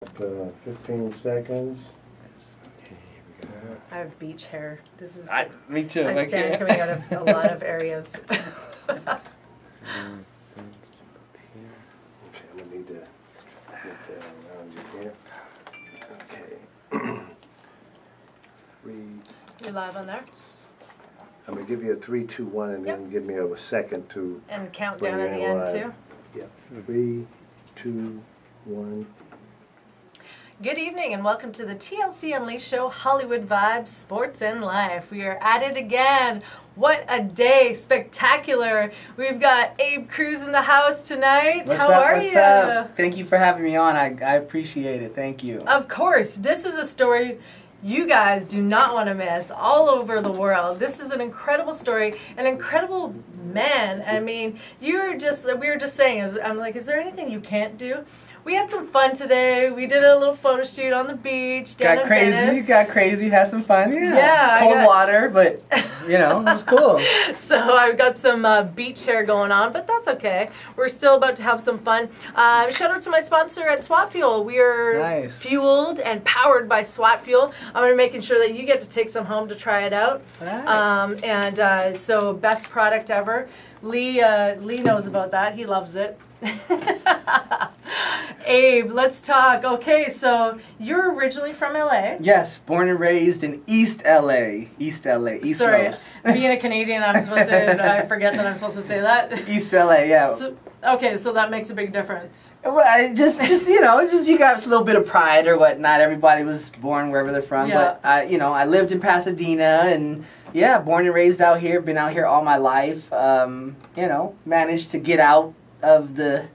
15 seconds. Okay, here we go. I have beach hair. This is. Me too. I have sand coming out of a lot of areas. Okay, I'm gonna need to get around you here. Okay. 3. You're live on there. I'm gonna give you a 3, 2, 1, and then give me a second to. And count bring down at in the end live. too. Yeah. 3, 2, 1. Good evening and welcome to the TLCUnleashed show, Hollywood Vibes, Sports and Life. We are at it again. What a day, spectacular. We've got Abe Cruz in the house tonight. How are you? What's up? Thank you for having me on. I appreciate it. Thank you. Of course, this is a story you guys do not want to miss all over the world. This is an incredible story, an incredible man. I mean, we were just saying, I'm like, is there anything you can't do? We had some fun today. We did a little photo shoot on the beach down in Venice. Got crazy, had some fun. Yeah, cold water, but it was cool. So I've got some beach hair going on, but that's okay. We're still about to have some fun. Shout out to my sponsor at SWAT Fuel. We are fueled and powered by SWAT Fuel. I'm going to making sure that you get to take some home to try it out. Right. So best product ever. Lee knows about that. He loves it. Abe, let's talk. Okay, so you're originally from LA. Yes, born and raised in East LA. Sorry, Los. being a Canadian, I forget that I'm supposed to say that. East LA, yeah. Okay, so that makes a big difference. Well, it's just you got a little bit of pride or what. Not everybody was born wherever they're from, Yeah. but I lived in Pasadena and born and raised out here. Been out here all my life. Managed to get out of the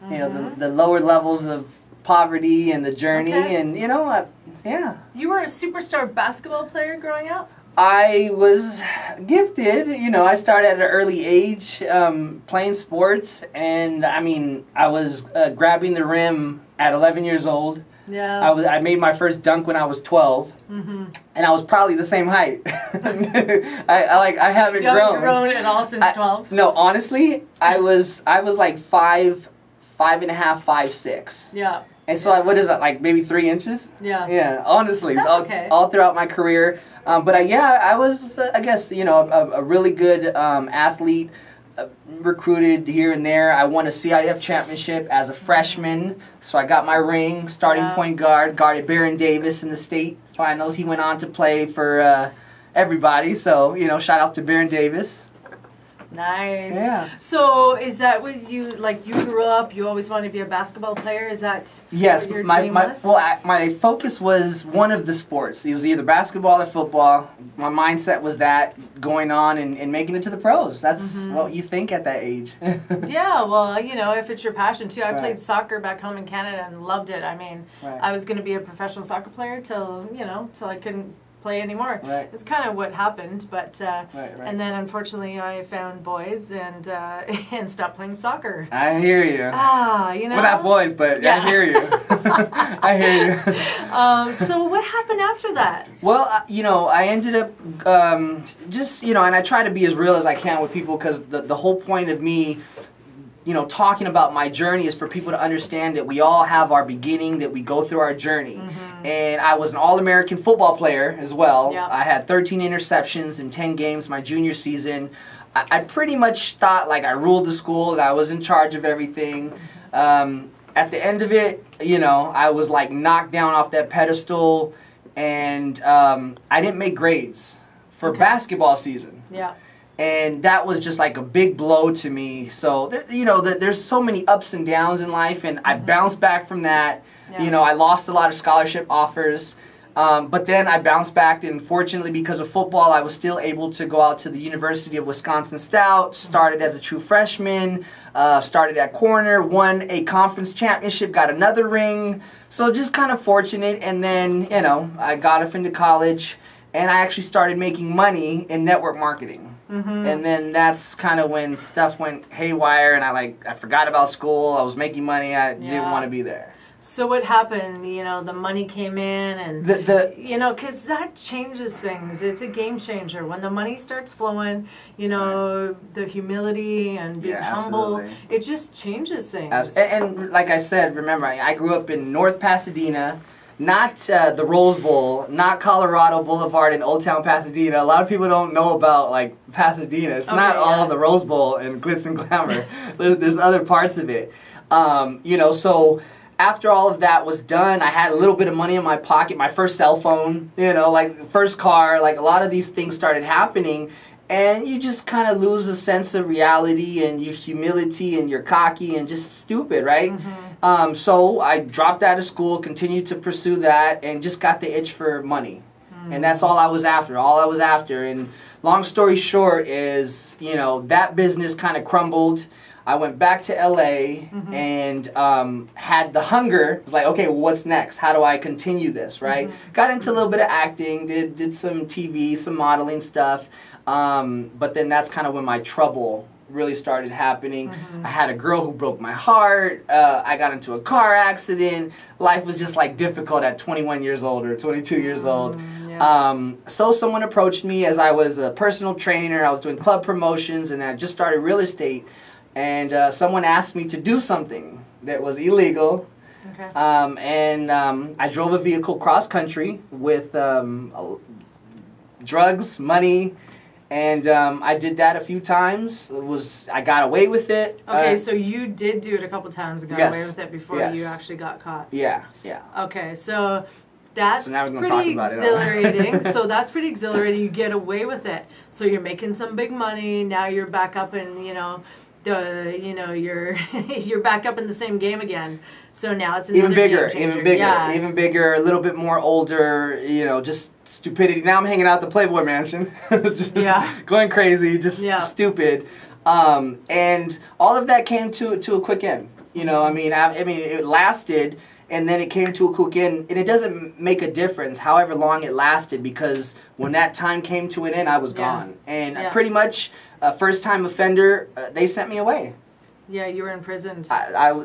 the lower levels of poverty and the journey, and You were a superstar basketball player growing up? I was gifted. I started at an early age playing sports, and I was grabbing the rim at 11 years old. Yeah. I made my first dunk when I was 12, and I was probably the same height. I haven't grown. You haven't grown at all since 12? No, honestly, I was like 5'5", 5'6". Yeah. And so what is that, like maybe 3 inches? Yeah. Yeah, honestly, That's all throughout my career. I was, I guess, a really good athlete, recruited here and there. I won a CIF championship as a freshman, so I got my ring, starting point guard, guarded Baron Davis in the state finals. He went on to play for everybody, so, shout out to Baron Davis. Nice. Yeah. So is that what you grew up, you always wanted to be a basketball player? Is that yes, what your dream was? my focus was one of the sports. It was either basketball or football. My mindset was that, going on and making it to the pros. That's what you think at that age. Yeah, well, if it's your passion too. I Right. played soccer back home in Canada and loved it. I mean, Right. I was going to be a professional soccer player till I couldn't play anymore. Right. It's kind of what happened, but Right. and then ununfortunately I found boys and and stopped playing soccer. I hear you. Well, not boys, but Yeah. I hear you. I hear you. So what happened after that? Well, I ended up and I try to be as real as I can with people, because the whole point of me talking about my journey is for people to understand that we all have our beginning, that we go through our journey. And I was an All-American football player as well. Yeah. I had 13 interceptions in 10 games my junior season. I pretty much thought like I ruled the school, and I was in charge of everything. At the end of it, I was like knocked down off that pedestal, and I didn't make grades for basketball season. Yeah. And that was just like a big blow to me. So, there's so many ups and downs in life, and I bounced back from that. Yeah. I lost a lot of scholarship offers, but then I bounced back, and fortunately because of football, I was still able to go out to the University of Wisconsin Stout, started as a true freshman, started at corner, won a conference championship, got another ring. So just kind of fortunate, and then, I got off into college, and I actually started making money in network marketing. And then that's kind of when stuff went haywire, and I forgot about school. I was making money. I didn't want to be there. So what happened? You know, the money came in, and you know, because that changes things. It's a game changer when the money starts flowing. You know, the humility and being humble. Absolutely. It just changes things. And like I said, remember, I grew up in North Pasadena. Not the Rose Bowl, not Colorado Boulevard in Old Town Pasadena. A lot of people don't know about like Pasadena. It's not all the Rose Bowl and glitz and glamour. There's other parts of it. You know, so after all of that was done, I had a little bit of money in my pocket, my first cell phone, you know, like first car, like a lot of these things started happening. And you just kind of lose a sense of reality and your humility, and you're cocky and just stupid, right? Mm-hmm. So I dropped out of school, continued to pursue that, and just got the itch for money. Mm-hmm. And that's all I was after. And long story short is, you know, that business kind of crumbled. I went back to LA and had the hunger. It was like, okay, well, what's next? How do I continue this, right? Got into a little bit of acting, did some TV, some modeling stuff. But then that's kind of when my trouble really started happening. I had a girl who broke my heart. I got into a car accident. Life was just like difficult at 21 years old or 22 years old. So someone approached me as I was a personal trainer. I was doing club promotions, and I just started real estate. And someone asked me to do something that was illegal. Okay. I drove a vehicle cross country with drugs, money, and I did that a few times. I got away with it. Okay, so you did do it a couple times and got away with it before you actually got caught. Yeah. Okay, so that's pretty exhilarating. So that's pretty exhilarating. You get away with it. So you're making some big money. Now you're back up in, you're back up in the same game again. So now it's another even bigger, a little bit more older, just stupidity. Now I'm hanging out at the Playboy Mansion, just going crazy, just stupid. And all of that came to a quick end. I mean, it lasted, and then it came to a quick end, and it doesn't make a difference however long it lasted, because when that time came to an end, I was gone. And pretty much a first-time offender, they sent me away. Yeah, you were in prison.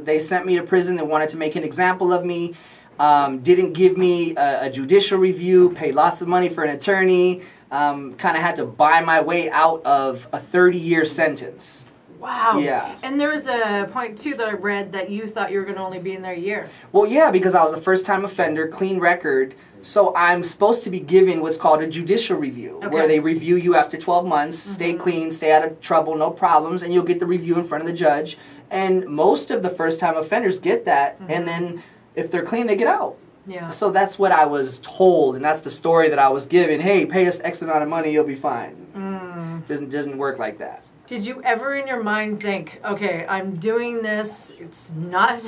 They sent me to prison. They wanted to make an example of me. Didn't give me a judicial review, paid lots of money for an attorney, kind of had to buy my way out of a 30-year sentence. Wow. Yeah. And there was a point, too, that I read that you thought you were going to only be in there a year. Well, yeah, because I was a first-time offender, clean record. So I'm supposed to be given what's called a judicial review, where they review you after 12 months, stay clean, stay out of trouble, no problems, and you'll get the review in front of the judge. And most of the first-time offenders get that, and then if they're clean, they get out. Yeah. So that's what I was told, and that's the story that I was given. Hey, pay us X amount of money, you'll be fine. Doesn't work like that. Did you ever in your mind think, okay, I'm doing this, it's not,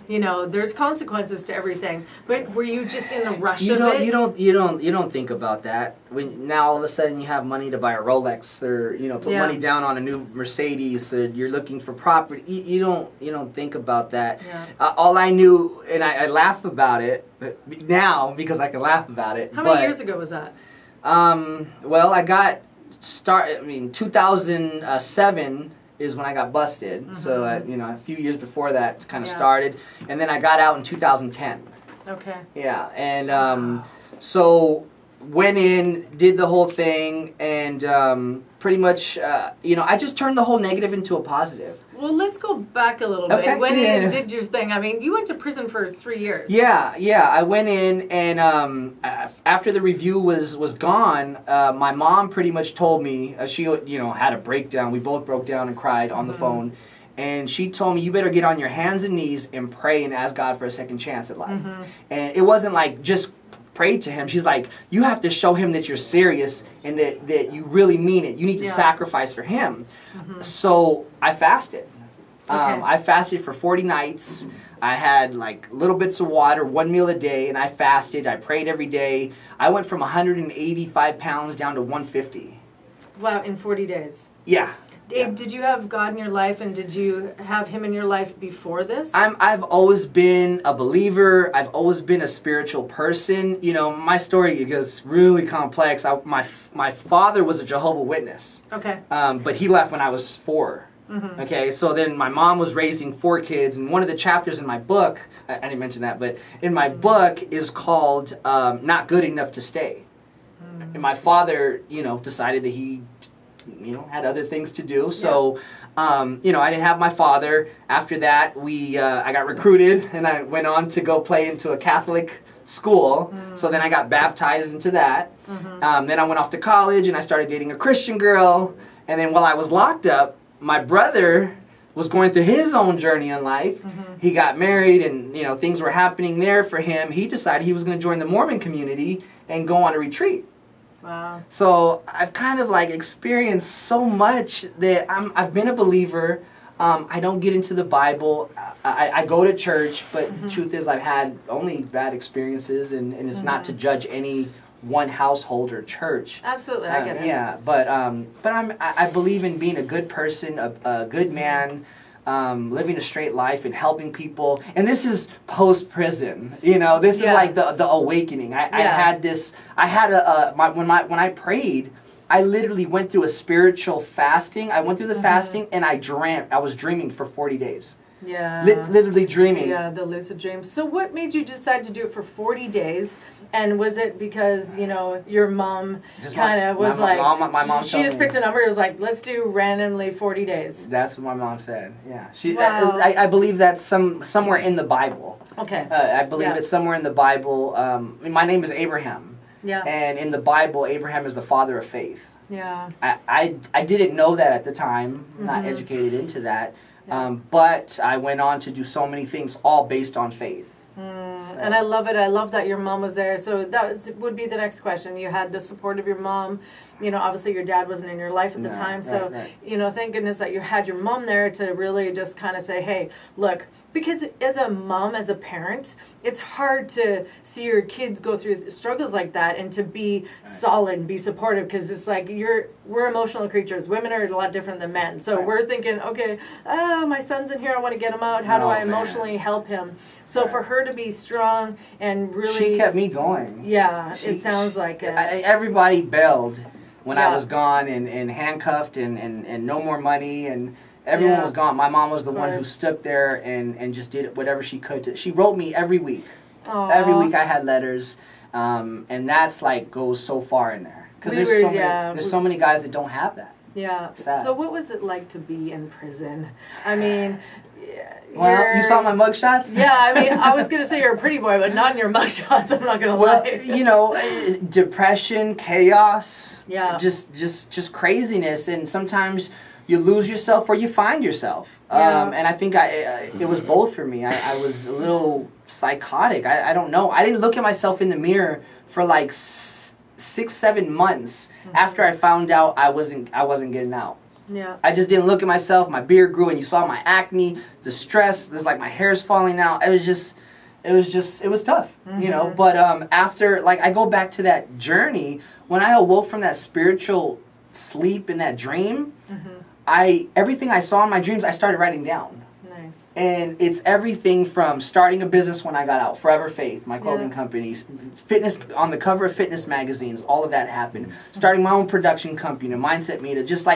there's consequences to everything, but were you just in the rush of it? You don't think about that. When now all of a sudden you have money to buy a Rolex, or put money down on a new Mercedes, or you're looking for property. You don't think about that. Yeah. All I knew, and I laugh about it now because I can laugh about it. How many years ago was that? Well, I got 2007 is when I got busted. So a few years before that kind of started, and then I got out in 2010. Okay. Yeah, and so went in, did the whole thing, and pretty much I just turned the whole negative into a positive. Well, let's go back a little bit. Went in and did your thing. I mean, you went to prison for 3 years. Yeah. I went in, and after the review was gone, my mom pretty much told me, she had a breakdown. We both broke down and cried on the phone. And she told me, you better get on your hands and knees and pray and ask God for a second chance at life. And it wasn't like just pray to him. She's like, you have to show him that you're serious and that you really mean it. You need to sacrifice for him. So I fasted. I fasted for 40 nights. I had like little bits of water, 1 meal a day, and I fasted. I prayed every day. I went from 185 pounds down to 150. Wow, in 40 days. Yeah. Abe, did you have God in your life, and did you have him in your life before this? I've always been a believer. I've always been a spiritual person. My story gets really complex. My father was a Jehovah's Witness. Okay. But he left when I was 4. Okay, so then my mom was raising 4 kids, and one of the chapters in my book, I didn't mention that, but in my book is called Not Good Enough to Stay. And my father, decided that he, had other things to do. So, I didn't have my father. After that, I got recruited, and I went on to go play into a Catholic school. So then I got baptized into that. Then I went off to college, and I started dating a Christian girl. And then while I was locked up, my brother was going through his own journey in life. He got married, and things were happening there for him. He decided he was going to join the Mormon community and go on a retreat. Wow. So I've kind of experienced so much that I've been a believer. I don't get into the Bible. I go to church, but the truth is I've had only bad experiences, and it's not to judge any one household or church. Absolutely, I get it. Yeah, but I believe in being a good person, a good man, living a straight life and helping people. And this is post prison. This is like the awakening. I had this. I had when I prayed, I literally went through a spiritual fasting. I went through the fasting, and I was dreaming for 40 days. Yeah. Literally dreaming. Yeah, the lucid dreams. So what made you decide to do it for 40 days? And was it because, your mom kind of was my mom she just picked a number, it was like, let's do randomly 40 days. That's what my mom said. Yeah. Wow. I believe that's somewhere in the Bible. Okay. I believe it's somewhere in the Bible. My name is Abraham. Yeah. And in the Bible, Abraham is the father of faith. Yeah. I didn't know that at the time, not educated into that. Yeah. But I went on to do so many things, all based on faith. So. And I love it. I love that your mom was there. So that would be the next question. You had the support of your mom. Obviously your dad wasn't in your life at the time. So, right. Thank goodness that you had your mom there to really just kind of say, hey, look, because as a mom, as a parent, it's hard to see your kids go through struggles like that and to be solid and be supportive, because it's like we're emotional creatures. Women are a lot different than men. So we're thinking, okay, my son's in here, I want to get him out. How do I emotionally help him? So for her to be strong and really... She kept me going. Yeah, it sounds like it. Everybody bailed when I was gone and handcuffed and no more money, and everyone was gone. My mom was the one who stood there and just did whatever she could. She wrote me every week. Aww. Every week I had letters, and that's goes so far in there. Because there's so many guys that don't have that. Yeah. Sad. So what was it like to be in prison? I mean... Well, you saw my mugshots? Yeah, I was going to say you're a pretty boy, but not in your mugshots, I'm not going to lie. Depression, chaos, yeah, just craziness, and sometimes you lose yourself or you find yourself. Yeah. And I think it was both for me. I was a little psychotic. I don't know. I didn't look at myself in the mirror for 6-7 months after I found out I wasn't getting out. Yeah. I just didn't look at myself. My beard grew, and you saw my acne, the stress. There's my hair's falling out. It was tough, But after, I go back to that journey, when I awoke from that spiritual sleep and that dream, everything I saw in my dreams, I started writing down. Nice. And it's everything from starting a business when I got out, Forever Faith, my clothing companies, fitness, on the cover of fitness magazines, all of that happened. Starting my own production company, Mindset Media, just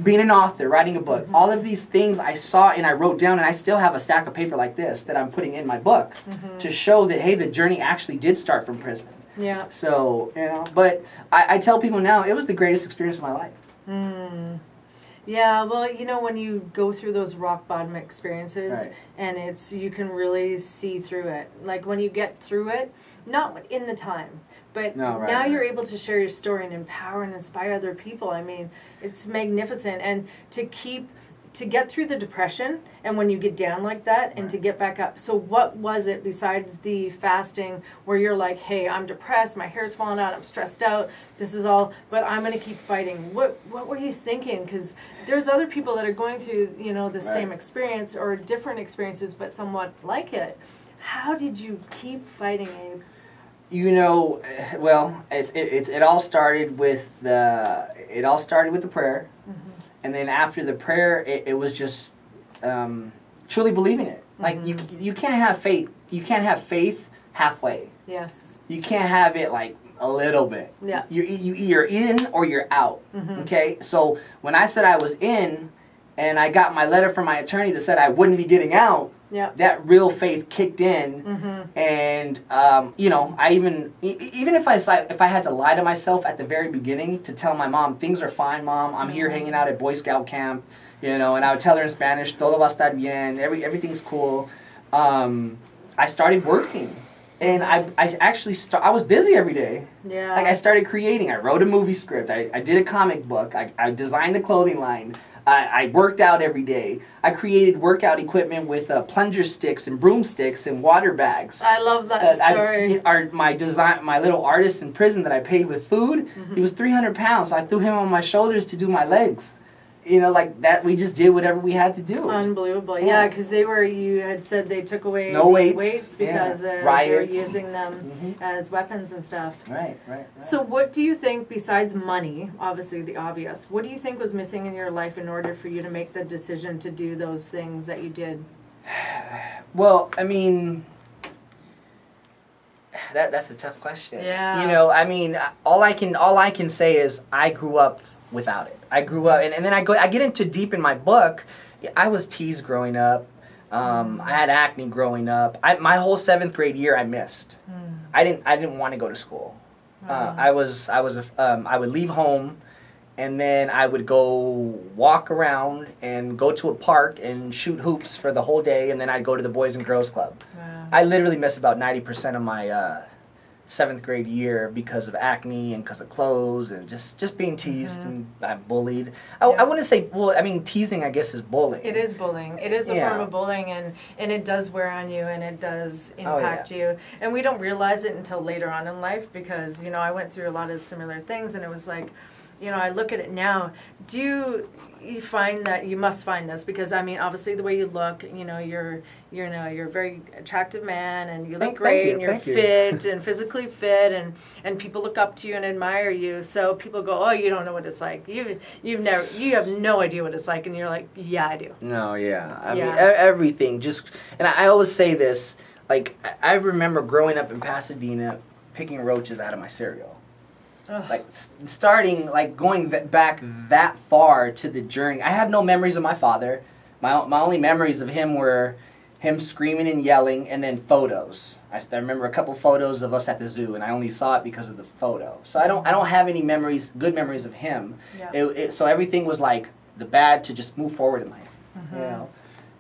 being an author, writing a book. All of these things I saw and I wrote down, and I still have a stack of paper like this that I'm putting in my book to show that, hey, the journey actually did start from prison. Yeah. So, but I tell people now, it was the greatest experience of my life. Yeah, well, when you go through those rock bottom experiences, and you can really see through it. When you get through it, not in the time, but now you're able to share your story and empower and inspire other people. It's magnificent. And to get through the depression, and when you get down like that, and to get back up. So what was it besides the fasting where you're like, hey, I'm depressed, my hair's falling out, I'm stressed out, this is all, but I'm going to keep fighting. What were you thinking? Because there's other people that are going through, the same experience or different experiences, but somewhat like it. How did you keep fighting, Abe? Well, it all started with the prayer. And then after the prayer, it was just truly believing it. You can't have faith. You can't have faith halfway. Yes. You can't have it a little bit. Yeah. You're in or you're out. Okay. So when I said I was in, and I got my letter from my attorney that said I wouldn't be getting out, Yeah. that real faith kicked in, and you know, I even if I had to lie to myself at the very beginning to tell my mom things are fine, Mom, I'm here hanging out at Boy Scout camp, you know, and I would tell her in Spanish, todo va a estar bien, everything's cool. I started working, and I actually I was busy every day. Yeah. Like I started creating. I wrote a movie script. I did a comic book. I designed a clothing line. I worked out every day. I created workout equipment with plunger sticks and broomsticks and water bags. I love that story. My little artist in prison that I paid with food, he was 300 pounds, so I threw him on my shoulders to do my legs. You know, like that, we just did whatever we had to do. Unbelievable. Yeah, because you had said they took away no weights because they were riots, using them as weapons and stuff. Right. So what do you think, besides money, obviously the obvious, what do you think was missing in your life in order for you to make the decision to do those things that you did? Well, I mean, that's a tough question. Yeah. You know, I mean, all I can say is I grew up without it. I grew up, and then I get into deep in my book. I was teased growing up. I had acne growing up. My whole 7th grade year I missed. I didn't want to go to school. I would leave home, and then I would go walk around and go to a park and shoot hoops for the whole day, and then I'd go to the Boys and Girls Club. Wow. I literally missed about 90% of my 7th grade year because of acne and because of clothes and just being teased and bullied. I wouldn't say, well, I mean, teasing, I guess, is bullying. It is bullying. It is a form of bullying, and it does wear on you, and it does impact you. And we don't realize it until later on in life because, you know, I went through a lot of similar things, and it was like, you know, I look at it now. Do you find that you must find this? Because I mean, obviously, the way you look, you know, you're a very attractive man, and you look great, and you're fit and physically fit, and people look up to you and admire you. So people go, "Oh, you don't know what it's like. You have no idea what it's like," and you're like, "Yeah, I do." No, yeah. I mean, everything. And I always say this. Like, I remember growing up in Pasadena, picking roaches out of my cereal. Like starting, like going back that far to the journey. I have no memories of my father. My only memories of him were him screaming and yelling, and then photos. I remember a couple photos of us at the zoo, and I only saw it because of the photo. So I don't have any good memories of him. Yeah. So everything was like the bad to just move forward in life. You know.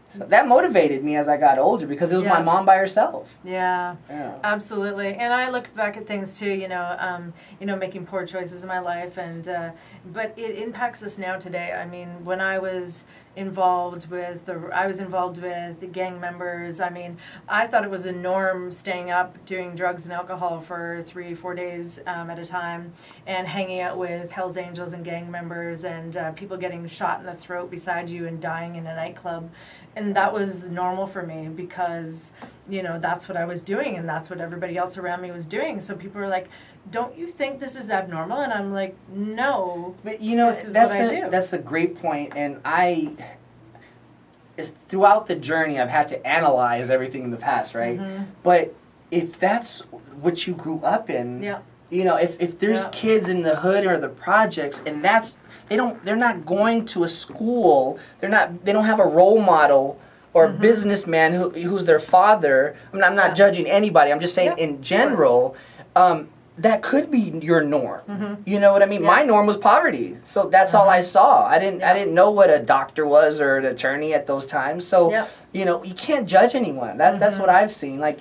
So that motivated me as I got older because it was my mom by herself. Yeah, absolutely. And I look back at things too, you know, making poor choices in my life, and but it impacts us now today. I mean, when I was involved with the gang members. I mean, I thought it was a norm staying up doing drugs and alcohol for 3-4 days at a time, and hanging out with Hell's Angels and gang members, and people getting shot in the throat beside you and dying in a nightclub. And that was normal for me because, you know, that's what I was doing, and that's what everybody else around me was doing. So people were like, "Don't you think this is abnormal?" And I'm like, "No, but you know, this is what I do." That's a great point. And throughout the journey, I've had to analyze everything in the past, right? Mm-hmm. But if that's what you grew up in, you know, if there's kids in the hood or the projects, and they're not going to a school, they don't have a role model or a businessman who's their father. I'm not judging anybody. I'm just saying in general, that could be your norm. Mm-hmm. You know what I mean? Yeah. My norm was poverty, so that's all I saw. I didn't know what a doctor was or an attorney at those times. So you know, you can't judge anyone. That's what I've seen. Like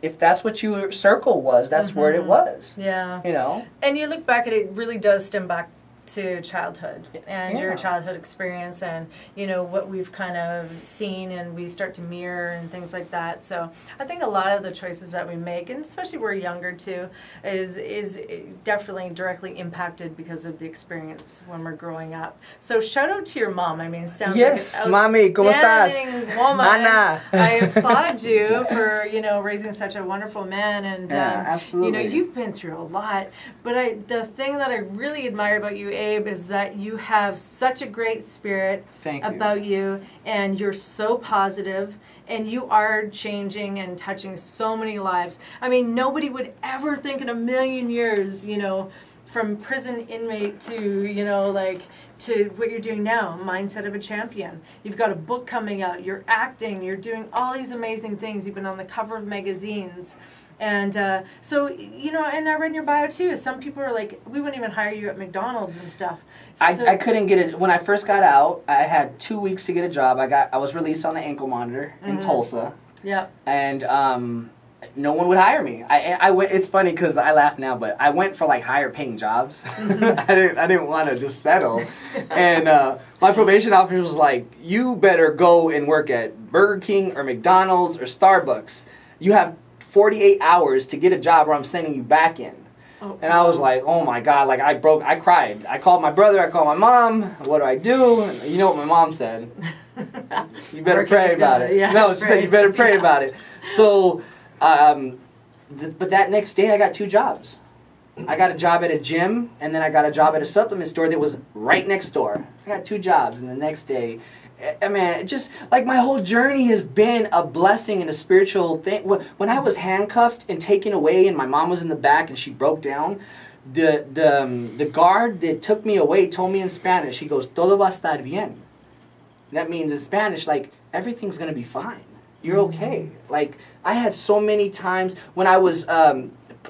if that's what your circle was, that's where it was. Yeah. You know? And you look back at it, really does stem back to childhood and your childhood experience, and you know what we've kind of seen, and we start to mirror and things like that. So I think a lot of the choices that we make, and especially we're younger too, is definitely directly impacted because of the experience when we're growing up. So shout out to your mom. I mean, it sounds like an Mami, ¿cómo estás? Woman. Ana. I applaud you for, you know, raising such a wonderful man, and absolutely. You know, you've been through a lot, but the thing that I really admire about you, Abe, is that you have such a great spirit about you, and you're so positive, and you are changing and touching so many lives. I mean, nobody would ever think in a million years, you know, from prison inmate to, you know, like, to what you're doing now, Mindset of a Champion. You've got a book coming out, you're acting, you're doing all these amazing things. You've been on the cover of magazines. And so, you know, and I read in your bio too, some people are like, we wouldn't even hire you at McDonald's and stuff. So, I couldn't get it. When I first got out, I had 2 weeks to get a job. I was released on the ankle monitor in Tulsa. Yeah. And no one would hire me. I went. It's funny because I laugh now, but I went for like higher paying jobs. I didn't want to just settle. And my probation officer was like, "You better go and work at Burger King or McDonald's or Starbucks. You have 48 hours to get a job, or I'm sending you back in." Oh, and I was like, "Oh my God!" Like I cried. I called my brother. I called my mom. What do I do? And you know what my mom said? You better pray about it. Yeah, No, she said you better pray about it. So. But that next day I got 2 jobs. I got a job at a gym, and then I got a job at a supplement store that was right next door. I got 2 jobs, and the next day, I mean, it just, like, my whole journey has been a blessing and a spiritual thing. When I was handcuffed and taken away, and my mom was in the back, and she broke down, the guard that took me away told me in Spanish, he goes, "Todo va a estar bien." That means in Spanish, like, everything's going to be fine. You're okay. Like, I had so many times when I was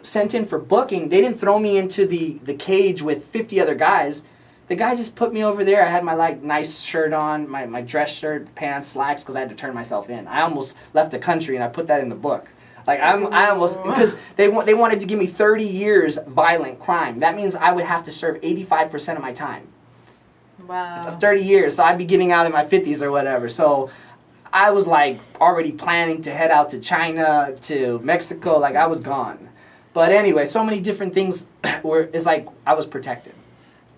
sent in for booking, they didn't throw me into the cage with 50 other guys. The guy just put me over there. I had my, like, nice shirt on, my dress shirt, pants, slacks, because I had to turn myself in. I almost left the country, and I put that in the book. Like, I almost, because they wanted to give me 30 years violent crime. That means I would have to serve 85% of my time. wow. Of 30 years. So I'd be getting out in my 50s or whatever. So I was like already planning to head out to China, to Mexico, like I was gone. But anyway, so many different things it's like I was protected.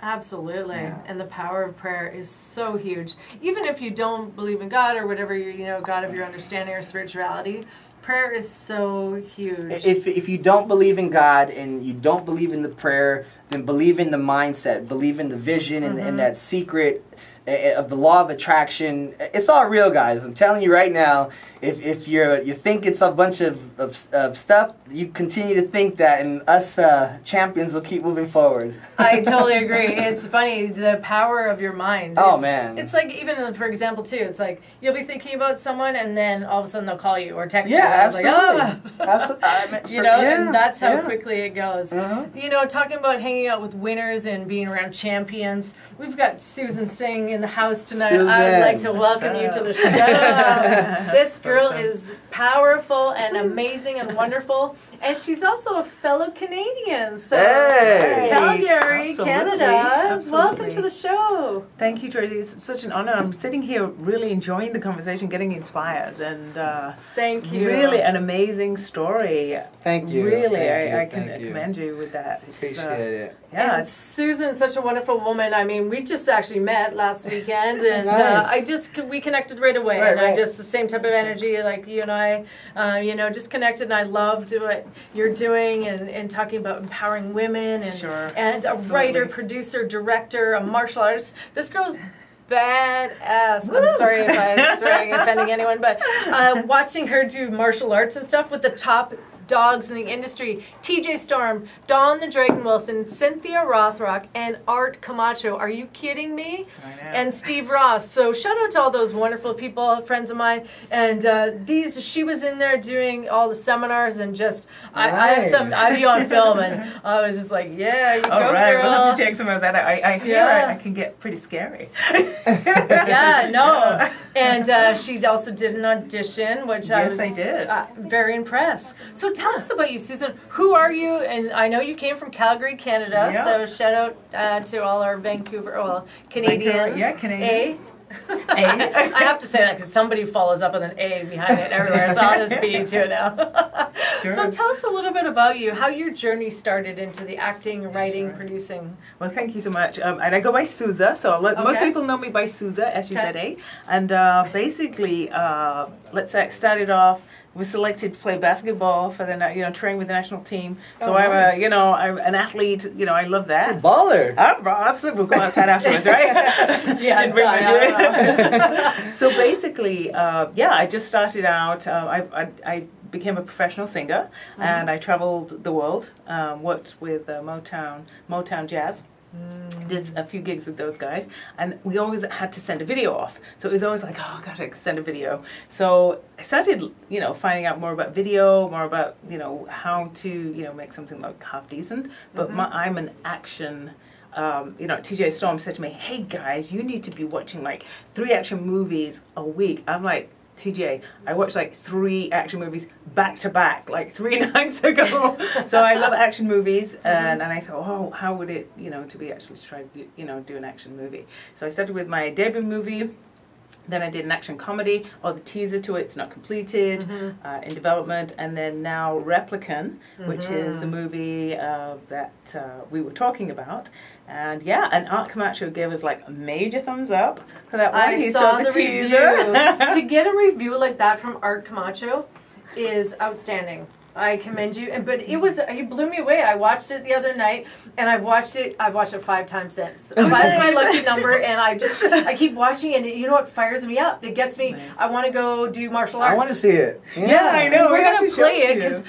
Absolutely. Yeah. And the power of prayer is so huge. Even if you don't believe in God or whatever, you know, God of your understanding or spirituality, prayer is so huge. If you don't believe in God and you don't believe in the prayer, then believe in the mindset, believe in the vision and that secret of the law of attraction. It's all real, guys. I'm telling you right now. If you think it's a bunch of stuff, you continue to think that, and us champions will keep moving forward. I totally agree. It's funny, the power of your mind. Oh, It's, man. It's like, even for example, too, it's like you'll be thinking about someone and then all of a sudden they'll call you or text you. Yeah, And it's absolutely. like, Absolutely. you know, and that's how quickly it goes. Uh-huh. You know, talking about hanging out with winners and being around champions, we've got Susan Singh in the house tonight. I would Susan. like to welcome you to the show. This girl is powerful and amazing and wonderful, and she's also a fellow Canadian. So, Hey. Calgary, Absolutely. Canada. Absolutely. Welcome to the show. Thank you, Traci. It's such an honor. I'm sitting here really enjoying the conversation, getting inspired, and Thank you. really an amazing story. Thank you. Really, Thank you. I can Thank you. commend you with that. It's, Appreciate it. Yeah, And it's Susan's such a wonderful woman. I mean, we just actually met last weekend, and Nice. we connected right away, Right, and I right. just the same type of energy like you and I, you know, just connected. And I loved what you're doing and talking about empowering women and Sure. and a Absolutely. writer, producer, director, a martial artist. This girl's badass. I'm sorry if I'm offending anyone, but watching her do martial arts and stuff with the top dogs in the industry, TJ Storm, Dawn the Dragon Wilson, Cynthia Rothrock, and Art Camacho. Are you kidding me? I know. And Steve Ross. So shout out to all those wonderful people, friends of mine. And she was in there doing all the seminars and just, I have you on film, and I was just like, yeah, you all go, right. girl. We'll have to check some of that. I hear Yeah. I can get pretty scary. Yeah, no. And she also did an audition, which I Yes, was I did. Very impressed. So tell us about you, Susan. Who are you? And I know you came from Calgary, Canada. Yeah. So shout out to all our Canadians. Yeah, Canadians. I have to say that because somebody follows up with an A behind it everywhere, so I'll just be you to it now. Sure. So tell us a little bit about you, how your journey started into the acting, writing, producing. Well, thank you so much. And I go by Souza, so most Okay. people know me by Souza, as you Okay. said, eh? And basically, let's say I started off, was selected to play basketball for the, training with the national team. So Oh, nice. I'm an athlete. I love that. Baller. Absolutely, we'll go outside afterwards, right? Yeah, Didn't bring my I drink. So basically, I just started out. I became a professional singer, and I traveled the world, worked with Motown Jazz. Did a few gigs with those guys, and we always had to send a video off. So it was always like, oh, I gotta send a video. So I started, finding out more about video, more about, how to, make something like half decent. But I'm an action. TJ Storm said to me, "Hey guys, you need to be watching like 3 action movies a week." I'm like, TJ, I watched like 3 action movies back to back, like 3 nights ago. So I love action movies, and I thought, oh, how would it, to be actually to try to do an action movie. So I started with my debut movie. Then I did an action comedy, or the teaser to it's not completed, in development, and then now Replicant, which is a movie that we were talking about. And and Art Camacho gave us like a major thumbs up for that one. He saw the teaser. To get a review like that from Art Camacho is outstanding. I commend you. But he blew me away. I watched it the other night, and I've watched it 5 times since. 5 is my lucky number, and I keep watching it, and you know what fires me up? It gets me, nice. I want to go do martial arts. I want to see it. Yeah, I know. We're going to play it, because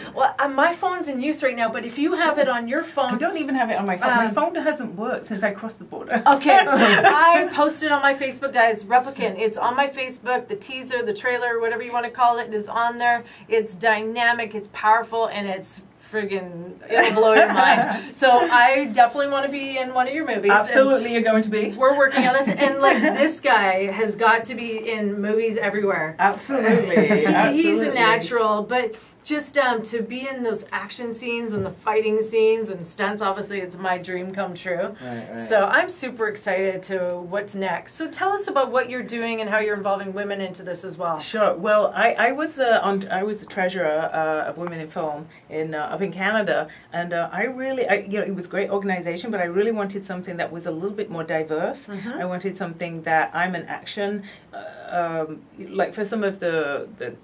my phone's in use right now, but if you have it on your phone. I don't even have it on my phone. My phone hasn't worked since I crossed the border. Okay. I posted on my Facebook, guys, Replicant. It's on my Facebook. The teaser, the trailer, whatever you want to call it, is on there. It's dynamic. It's powerful. And it's friggin', it'll blow your mind. So I definitely want to be in one of your movies. Absolutely, you're going to be. We're working on this, and like this guy has got to be in movies everywhere. Absolutely. He's a natural, but just to be in those action scenes and the fighting scenes and stunts, obviously it's my dream come true. Right. So I'm super excited to what's next. So tell us about what you're doing and how you're involving women into this as well. Sure. Well, I was the treasurer of Women in Film up in Canada, and it was a great organization, but I really wanted something that was a little bit more diverse. I wanted something that I'm an action, like for some of the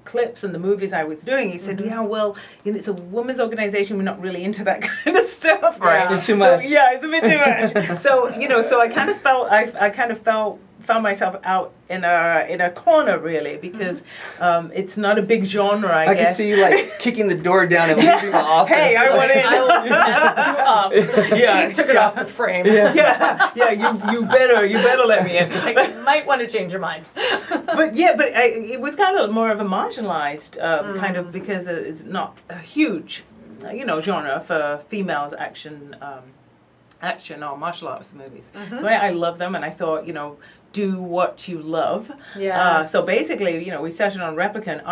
clips and the movies I was doing, he said, it's a women's organization, we're not really into that kind of stuff, right? It's too much. So, it's a bit too much. So I kind of found myself out in a corner, really, because it's not a big genre, I guess. I can see you like kicking the door down and leaving the office. Hey, I want in. I will mess you up. She took it off the frame. You better let me in. I might want to change your mind. It was kind of more of a marginalized kind of, because it's not a huge, genre for females action or martial arts movies. So I love them, and I thought, do what you love. Yes. So basically, we started on Replicant.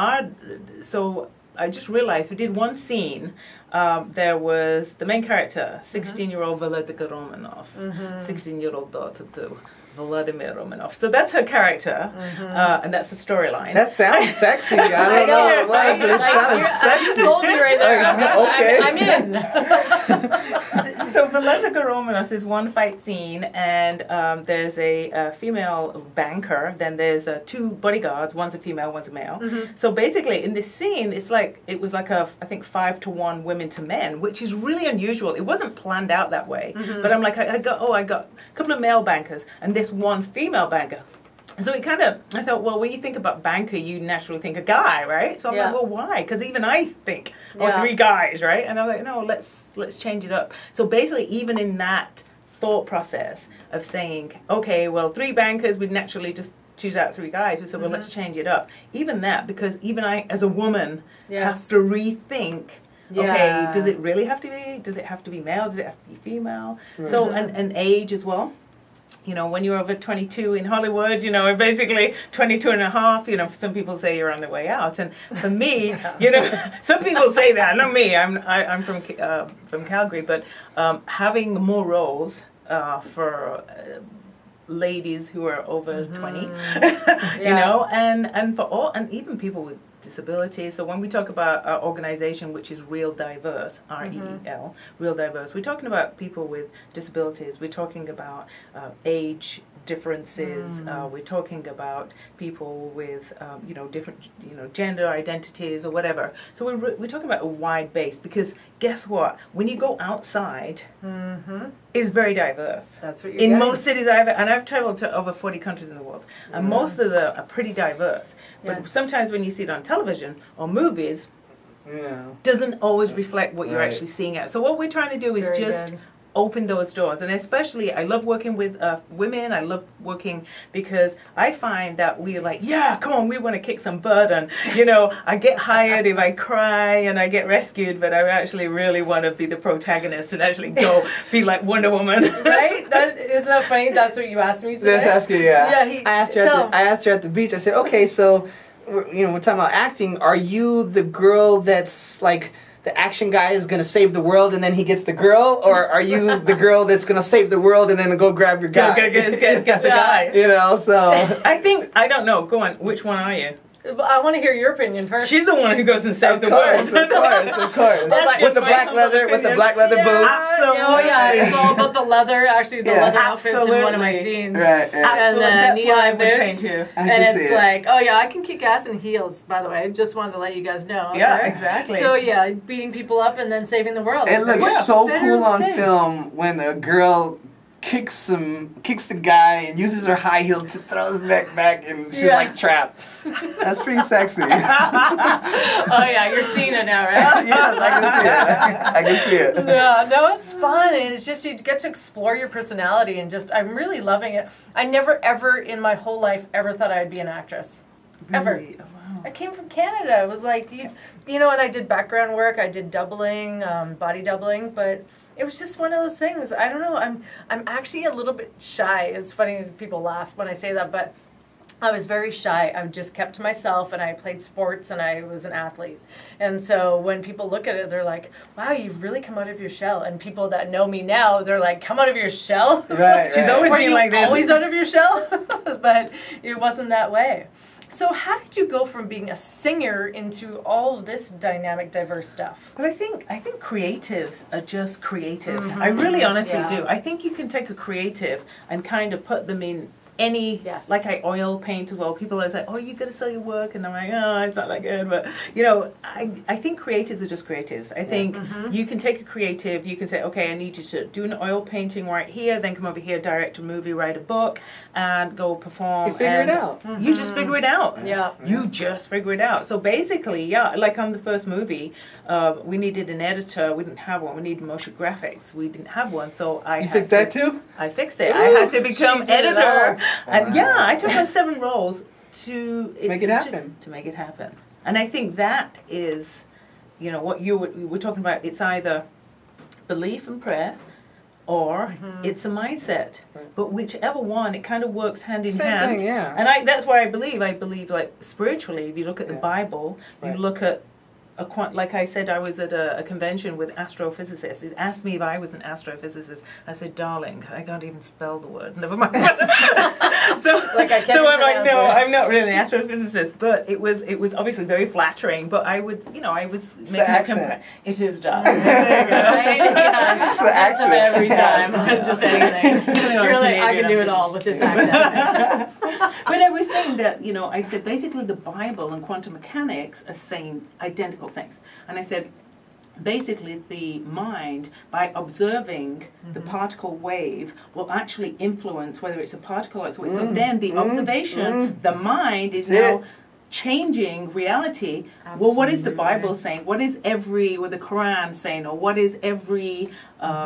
So I just realized we did one scene. There was the main character, 16-year-old Vladimir Romanov, 16-year-old daughter to Vladimir Romanov. So that's her character, and that's the storyline. That sounds sexy. I don't know what it was, but it sounded sexy. You sold me right there. Okay. I'm in. So Vladimir Romanov is one fight scene, and there's a female banker. Then there's 2 bodyguards. One's a female, one's a male. So basically, in this scene, it was like I think 5-to-1 women to men, which is really unusual. It wasn't planned out that way. But I'm like, I got a couple of male bankers and this one female banker. So I thought, well, when you think about banker, you naturally think a guy, right? So I'm like, well, why? Because even I think, 3 guys, right? And I was like, no, let's change it up. So basically, even in that thought process of saying, okay, well, 3 bankers, we'd naturally just choose out 3 guys. We said, well, let's change it up. Even that, because even I, as a woman, have to rethink. Okay, does it really have to be? Does it have to be male? Does it have to be female? So, and age as well. When you're over 22 in Hollywood, basically 22 and a half, some people say you're on the way out. And for me, some people say that, not me. I'm from Calgary, but having more roles for ladies who are over 20, and for all, and even people with disabilities. So when we talk about our organization, which is Real Diverse, REEL, Real Diverse, we're talking about people with disabilities. We're talking about age differences. We're talking about people with, different, gender identities or whatever. So we're talking about a wide base, because guess what? When you go outside, it's very diverse. That's what you're in getting. most cities I've traveled to over 40 countries in the world, and most of them are pretty diverse. But Yes. sometimes when you see it on television or movies, Yeah. doesn't always reflect what you're Right. actually seeing out. So what we're trying to do is Very just good. open those doors. And especially, I love working with women. I love working because I find that we're like, yeah, come on, we want to kick some butt. And, I get hired if I cry and I get rescued, but I actually really want to be the protagonist and actually go be like Wonder Woman. Right? Isn't that funny? That's what you asked me today. Let's ask you, yeah. Yeah, I asked her at the beach. I said, okay, so we're talking about acting. Are you the girl that's like the action guy is gonna save the world and then he gets the girl, or are you the girl that's gonna save the world and then go grab your guy? Get the guy. So I don't know. Go on. Which one are you? I want to hear your opinion first. She's the one who goes and saves of the course, world. of course. That's With just the my black humble leather, with the opinion. black leather boots. Oh yeah, it's all about the leather. Actually, the Yeah. leather outfits in one of my Absolutely. scenes. Right. And Absolutely. the That's why I knee-high would paint boots. you. I can And see it's it. like, oh yeah, I can kick ass in heels, by the way. Just wanted to let you guys know. Yeah, okay? exactly. So yeah, beating people up and then saving the world. It looks Yeah, so better cool on thing. film when a girl kicks the guy and uses her high heel to throw his neck back and she's Yeah. like trapped. That's pretty sexy. Oh yeah, you're seeing it now, right? Yes, I can see it. I can see it. No, it's fun, and it's just you get to explore your personality, and I'm really loving it. I never ever in my whole life ever thought I'd be an actress, ever. Really? Oh, wow. I came from Canada. It was like and I did background work. I did doubling, body doubling, but it was just one of those things. I don't know. I'm actually a little bit shy. It's funny, people laugh when I say that, but I was very shy. I just kept to myself, and I played sports, and I was an athlete. And so when people look at it, they're like, wow, you've really come out of your shell. And people that know me now, they're like, come out of your shell? Right. She's always Were been you like this. always out of your shell? But it wasn't that way. So how did you go from being a singer into all of this dynamic, diverse stuff? But I think creatives are just creative. I really honestly Yeah. do. I think you can take a creative and kind of put them in any, Yes. like I oil paint as well. People are like, oh, you got to sell your work. And I'm like, oh, it's not that good. But, I think creatives are just creatives. I think you can take a creative, you can say, okay, I need you to do an oil painting right here, then come over here, direct a movie, write a book, and go perform. You figure it out. You just figure it out. Yeah. You just figure it out. So basically, yeah, like on the first movie, we needed an editor. We didn't have one. We needed motion graphics. We didn't have one. So I You had fixed that too? I fixed it. I had to become She did it editor. all. And yeah, I took on 7 roles to Make it happen. To make it happen. And I think that is, what you were talking about. It's either belief and prayer, or it's a mindset. Right. But whichever one, it kind of works hand in Same hand. thing, yeah. And that's why I believe like spiritually, if you look at the Yeah. Bible, Right. you look at like I said, I was at a convention with astrophysicists. He asked me if I was an astrophysicist. I said, darling, I can't even spell the word. Never mind. So Like I can't so I'm like, pronounce no, it. I'm not really an astrophysicist. But it was obviously very flattering. But I was making the accent. It is, darling. There you go. It's the accent. Every time. Just anything. You're like, I can do it all with this accent. But I was saying that, I said basically the Bible and quantum mechanics are saying identical things. And I said, basically the mind, by observing the particle wave, will actually influence whether it's a particle or so then the observation, the mind is That's now changing reality. Well, what is the Bible saying? What is the Quran saying? Or what is every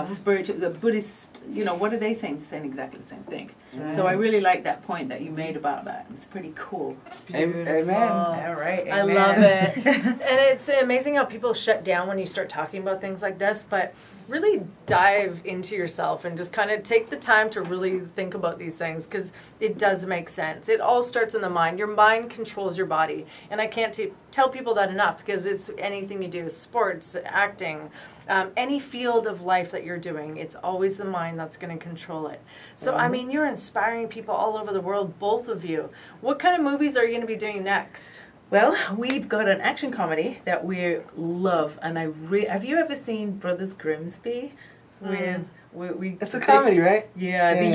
spiritual, the Buddhist, what are they saying? They're saying exactly the same thing. right. So I really like that point that you made about that. It's pretty cool. Amen. All right. I amen. love it. And it's amazing how people shut down when you start talking about things like this, but really dive into yourself and just kind of take the time to really think about these things, because it does make sense. It all starts in the mind. Your mind controls your body. And I can't tell people that enough, because it's anything you do, sports, acting, any field of life that you're doing, it's always the mind that's going to control it. So, I mean, you're inspiring people all over the world, both of you. What kind of movies are you going to be doing next? Well, we've got an action comedy that we love, and have you ever seen Brothers Grimsby? with we It's a comedy, right? Yeah, Yeah. the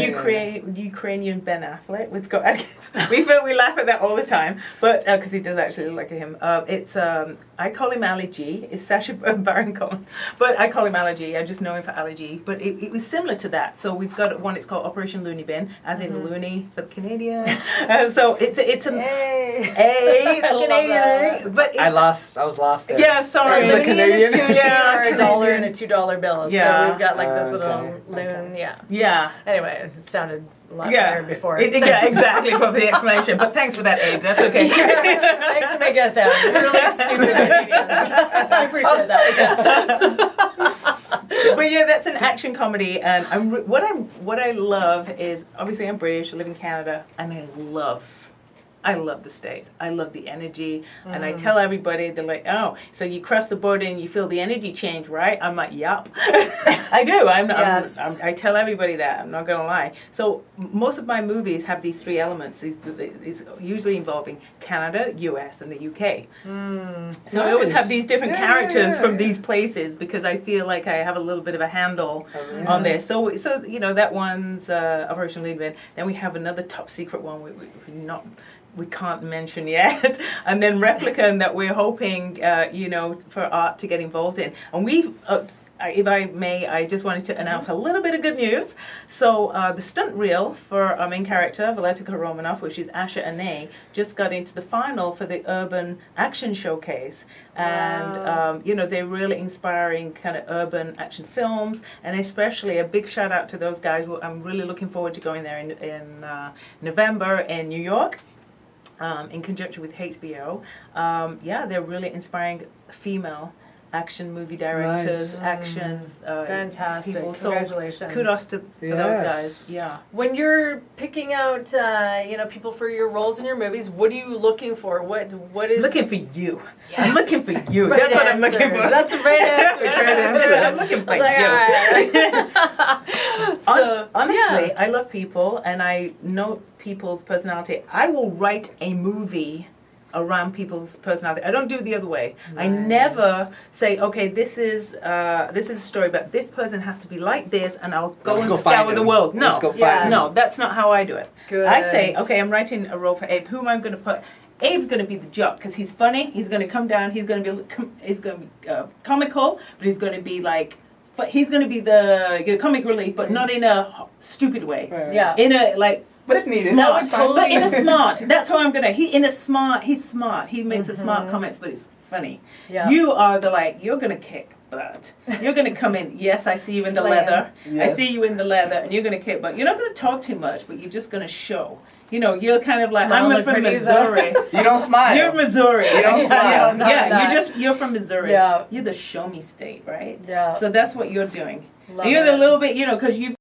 Ukrainian Ben Affleck with Scott Adkins. we laugh at that all the time, but because he does actually look like him. It's I call him Ali G. It's Sacha Baron Cohen, but I call him Ali G. I just know him for Ali G. But it was similar to that. So we've got one. It's called Operation Loony Bin, as in Loony for the Canadian. So it's it's Canadian, but it's, I was lost there. Yeah, sorry. Is it Canadian? Yeah, or a dollar Canadian. and a $2 bill. Yeah. So we've got like this Okay. little loon. Yeah. Yeah. Anyway, it sounded a lot Yeah, better before. yeah, exactly for the explanation. But thanks for that, Abe. That's okay. Thanks for making us sound really stupid Canadians. I appreciate that. But yeah, that's an action comedy, and what I love is, obviously I'm British, I live in Canada, and I love the States. I love the energy, and I tell everybody, they're like, oh, so you cross the border and you feel the energy change, right? I'm like, yup. I do. Yes. I tell everybody that. I'm not going to lie. So most of my movies have these three elements, these usually involving Canada, US, and the UK. So I always have these different characters from these places because I feel like I have a little bit of a handle on this. So you know, that one's Operation Loony Bin. Then we have another top secret one we can't mention yet, and then Replicant that we're hoping, you know, for art to get involved in. And we've, if I may, I just wanted to announce a little bit of good news. So the stunt reel for our main character, Valetica Romanoff, which is Asha Ane, just got into the final for the Urban Action Showcase. And, you know, they're really inspiring kind of urban action films, and especially a big shout out to those guys. I'm really looking forward to going there in November in New York. In conjunction with HBO. Yeah, they're really inspiring female action movie directors, action Fantastic. people. So Congratulations. kudos for those guys. Yeah. When you're picking out, you know, people for your roles in your movies, what are you looking for? What is Looking for you. Yes. I'm looking for you. Right That's what I'm looking answer. for. That's a right answer. I'm looking for you. So, Honestly, I love people, and I know people's personality. I will write a movie around people's personality. I don't do it the other way. I never say, okay, this is a story, but this person has to be like this, and I'll go and scour the world. No, no, that's not how I do it. Good. I say, okay, I'm writing a role for Abe. Who am I going to put? Abe's going to be the jock because he's funny. He's going to come down. He's going to be comical, but he's going to be like. But he's going to be the comic relief, but not in a stupid way. Yeah. In a like. But if needed, Smart, totally- but in a smart. That's how I'm gonna. He's smart. He makes the smart comments, but it's funny. Yeah. You are you're gonna kick butt. You're gonna come in. Yes, I see you in the Slam. leather. Yeah. I see you in the leather, and you're gonna kick butt. You're not gonna talk too much, but you're just gonna show. You know, you're kind of like Smile I'm like from pretty Missouri. You don't smile. You're Missouri. You don't smile. Yeah, you're from Missouri. Yeah. You're the show me state, right? Yeah. So that's what you're doing. Love You're it. the little bit, you know, because you've